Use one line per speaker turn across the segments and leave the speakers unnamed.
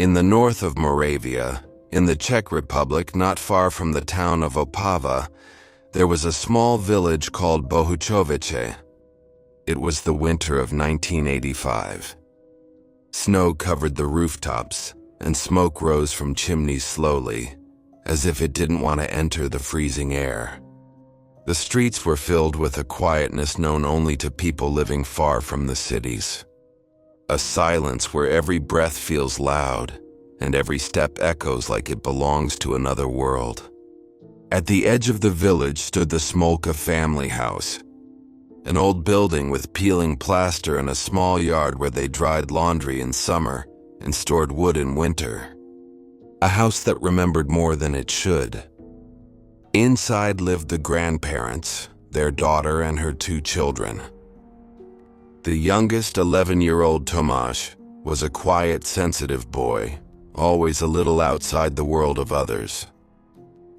In the north of Moravia, in the Czech Republic not far from the town of Opava, there was a small village called Bohučovice. It was the winter of 1985. Snow covered the rooftops, and smoke rose from chimneys slowly, as if it didn't want to enter the freezing air. The streets were filled with a quietness known only to people living far from the cities. A silence where every breath feels loud, and every step echoes like it belongs to another world. At the edge of the village stood the Smolka family house, an old building with peeling plaster and a small yard where they dried laundry in summer and stored wood in winter. A house that remembered more than it should. Inside lived the grandparents, their daughter and her 2 children. The youngest 11-year-old Tomáš was a quiet, sensitive boy, always a little outside the world of others.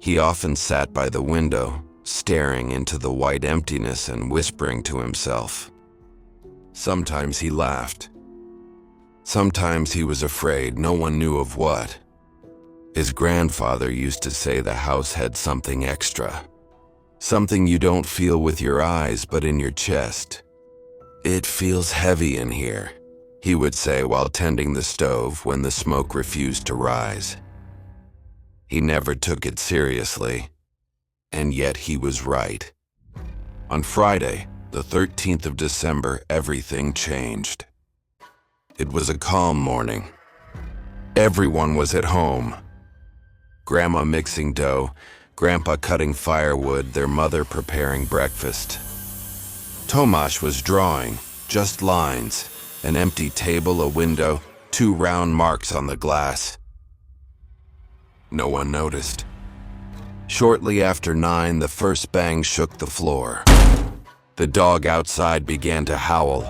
He often sat by the window, staring into the white emptiness and whispering to himself. Sometimes he laughed. Sometimes he was afraid, no one knew of what. His grandfather used to say the house had something extra. Something you don't feel with your eyes, but in your chest. "It feels heavy in here," he would say while tending the stove when the smoke refused to rise. He never took it seriously, and yet he was right. On Friday, the 13th of December, everything changed. It was a calm morning. Everyone was at home. Grandma mixing dough, Grandpa cutting firewood, their mother preparing breakfast. Tomáš was drawing, just lines, an empty table, a window, 2 round marks on the glass. No one noticed. Shortly after 9, the first bang shook the floor. The dog outside began to howl.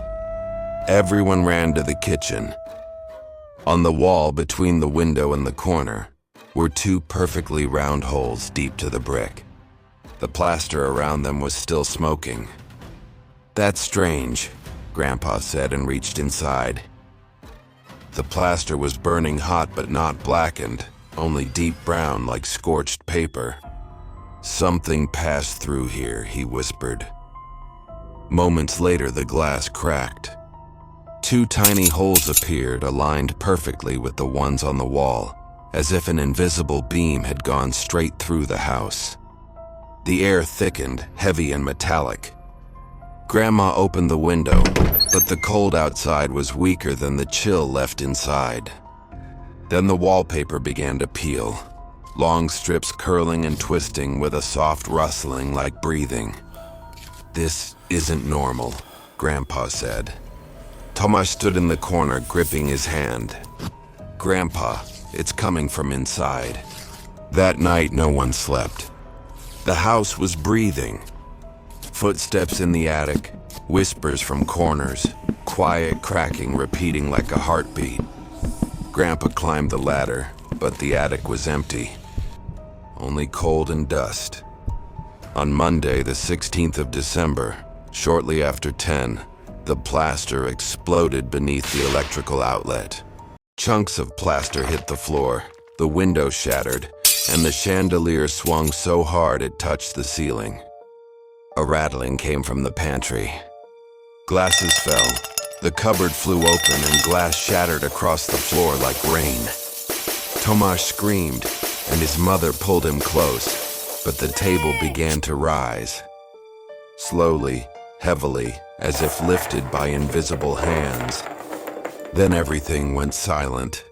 Everyone ran to the kitchen. On the wall between the window and the corner were 2 perfectly round holes deep to the brick. The plaster around them was still smoking. "That's strange," Grandpa said and reached inside. The plaster was burning hot but not blackened, only deep brown like scorched paper. "Something passed through here," he whispered. Moments later, the glass cracked. 2 tiny holes appeared, aligned perfectly with the ones on the wall, as if an invisible beam had gone straight through the house. The air thickened, heavy and metallic. Grandma opened the window, but the cold outside was weaker than the chill left inside. Then the wallpaper began to peel, long strips curling and twisting with a soft rustling like breathing. "This isn't normal," Grandpa said. Tomáš stood in the corner, gripping his hand. "Grandpa, it's coming from inside." That night, no one slept. The house was breathing. Footsteps in the attic, whispers from corners, quiet cracking repeating like a heartbeat. Grandpa climbed the ladder, but the attic was empty. Only cold and dust. On Monday, the 16th of December, shortly after 10, the plaster exploded beneath the electrical outlet. Chunks of plaster hit the floor, the window shattered, and the chandelier swung so hard it touched the ceiling. A rattling came from the pantry. Glasses fell, the cupboard flew open, and glass shattered across the floor like rain. Tomáš screamed, and his mother pulled him close, but the table began to rise. Slowly, heavily, as if lifted by invisible hands. Then everything went silent.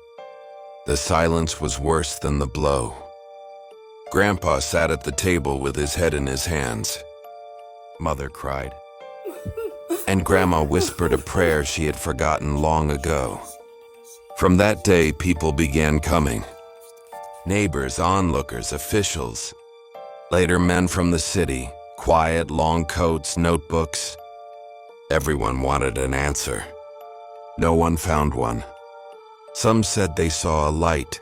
The silence was worse than the blow. Grandpa sat at the table with his head in his hands. Mother cried, and Grandma whispered a prayer she had forgotten long ago. From that day, people began coming. Neighbors, onlookers, officials. Later, men from the city, quiet, long coats, notebooks. Everyone wanted an answer. No one found one. Some said they saw a light.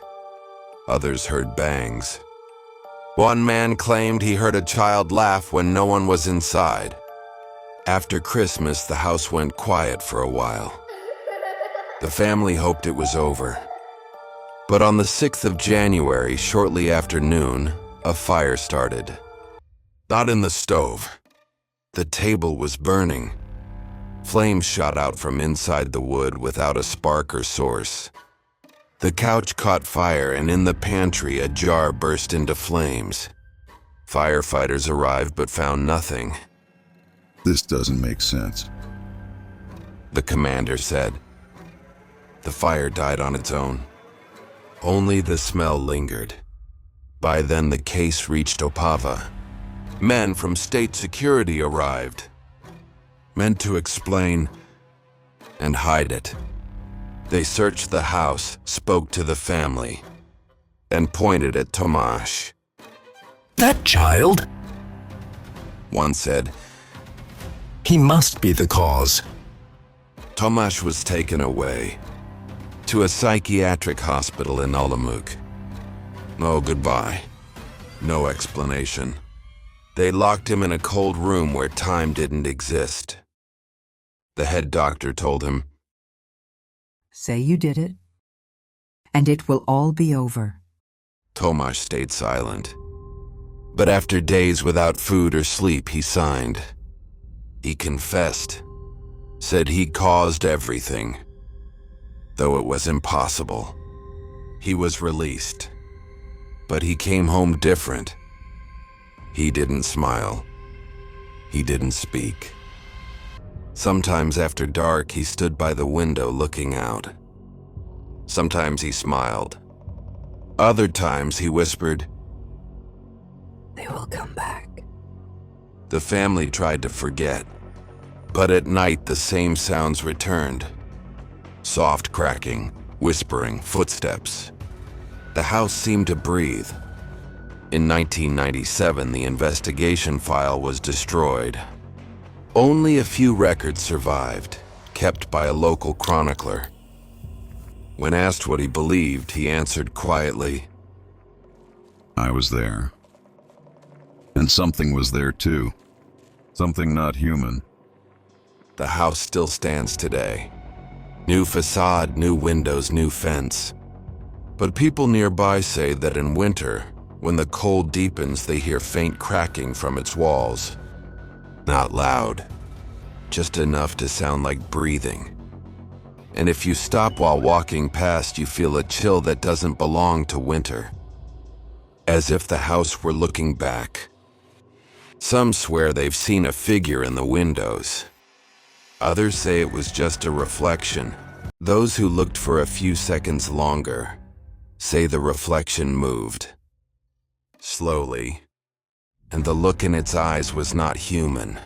Others heard bangs. One man claimed he heard a child laugh when no one was inside. After Christmas, the house went quiet for a while. The family hoped it was over. But on the 6th of January, shortly after noon, a fire started. Not in the stove. The table was burning. Flames shot out from inside the wood without a spark or source. The couch caught fire, and in the pantry, a jar burst into flames. Firefighters arrived but found nothing.
This doesn't make sense,
The commander said. The fire died on its own. Only the smell lingered. By then, the case reached Opava. Men from state security arrived, meant to explain and hide it. They searched the house, spoke to the family, and pointed at Tomasz.
That child?
One said.
He must be the cause.
Tomasz was taken away to a psychiatric hospital in Olomouc. Oh, goodbye. No explanation. They locked him in a cold room where time didn't exist. The head doctor told him,
Say you did it, and it will all be over.
Tomasz stayed silent. But after days without food or sleep, he signed. He confessed, said he caused everything, though it was impossible. He was released, but he came home different. He didn't smile. He didn't speak. Sometimes after dark, he stood by the window looking out. Sometimes he smiled. Other times he whispered,
They will come back.
The family tried to forget, but at night the same sounds returned. Soft cracking, whispering, footsteps. The house seemed to breathe. In 1997, the investigation file was destroyed. Only a few records survived, kept by a local chronicler. When asked what he believed, he answered quietly,
I was there. And something was there too. Something not human.
The house still stands today. New facade, new windows, new fence. But people nearby say that in winter, when the cold deepens, they hear faint cracking from its walls. Not loud, just enough to sound like breathing. And if you stop while walking past, you feel a chill that doesn't belong to winter. As if the house were looking back. Some swear they've seen a figure in the windows. Others say it was just a reflection. Those who looked for a few seconds longer say the reflection moved. Slowly. And the look in its eyes was not human.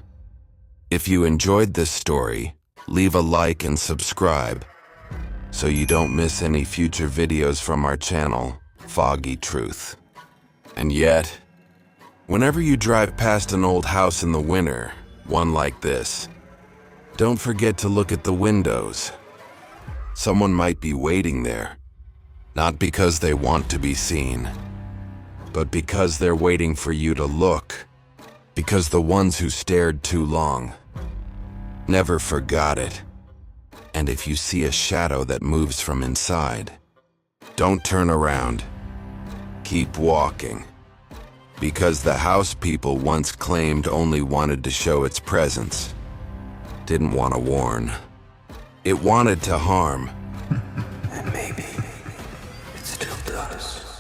If you enjoyed this story, leave a like and subscribe so you don't miss any future videos from our channel, Foggy Truth. And yet, whenever you drive past an old house in the winter, one like this, don't forget to look at the windows. Someone might be waiting there, not because they want to be seen, but because they're waiting for you to look, because the ones who stared too long never forgot it. And if you see a shadow that moves from inside, don't turn around. Keep walking. Because the house people once claimed only wanted to show its presence. Didn't want to warn. It wanted to harm.
And maybe it still does.